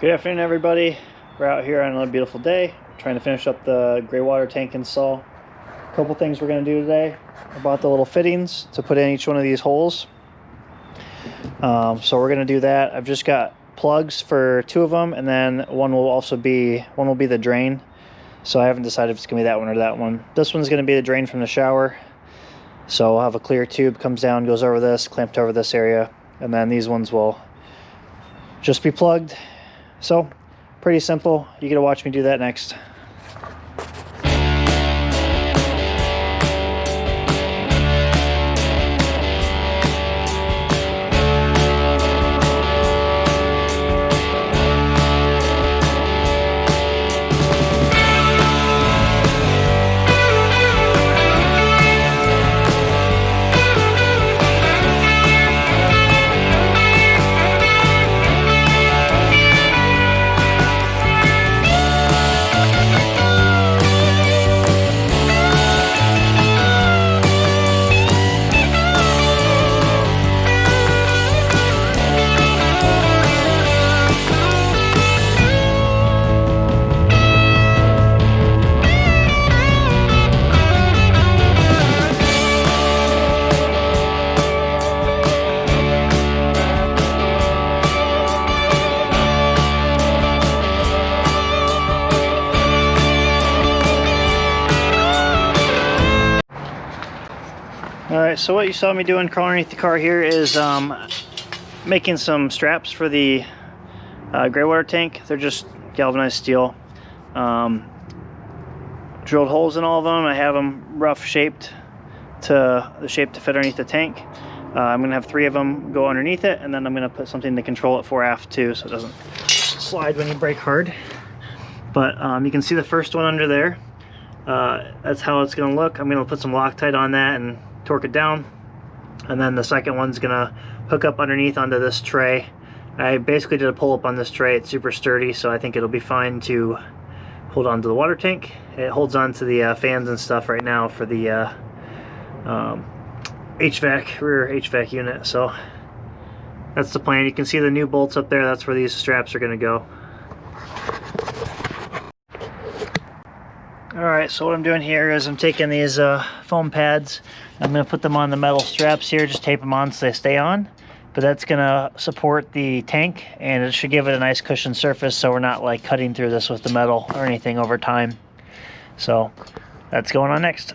Good afternoon, everybody. We're out here on another beautiful day trying to finish up the gray water tank install. A couple things we're going to do today. I bought the little fittings to put in each one of these holes. So we're going to do that. I've just got plugs for 2 of them, and then one will be the drain. So I haven't decided if it's going to be that one or that one. This one's going to be the drain from the shower. So I'll have a clear tube, comes down, goes over this, clamped over this area, and then these ones will just be plugged. So, pretty simple. You get to watch me do that next. Alright, so what you saw me doing crawling underneath the car here is making some straps for the gray water tank. They're just galvanized steel. Drilled holes in all of them. I have them rough shaped to the shape to fit underneath the tank. I'm going to have 3 of them go underneath it, and then I'm going to put something to control it for aft too, so it doesn't slide when you brake hard. But you can see the first one under there. That's how it's going to look. I'm going to put some Loctite on that and torque it down, and then the second one's gonna hook up underneath onto this tray. I basically did a pull-up on this tray. It's super sturdy, so I think it'll be fine to hold on to the water tank. It holds on to the fans and stuff right now for the rear HVAC unit. So that's the plan. You can see the new bolts up there. That's where these straps are gonna go. Alright, so what I'm doing here is I'm taking these foam pads. I'm going to put them on the metal straps here, just tape them on so they stay on. But that's going to support the tank, and it should give it a nice cushioned surface so we're not like cutting through this with the metal or anything over time. So that's going on next.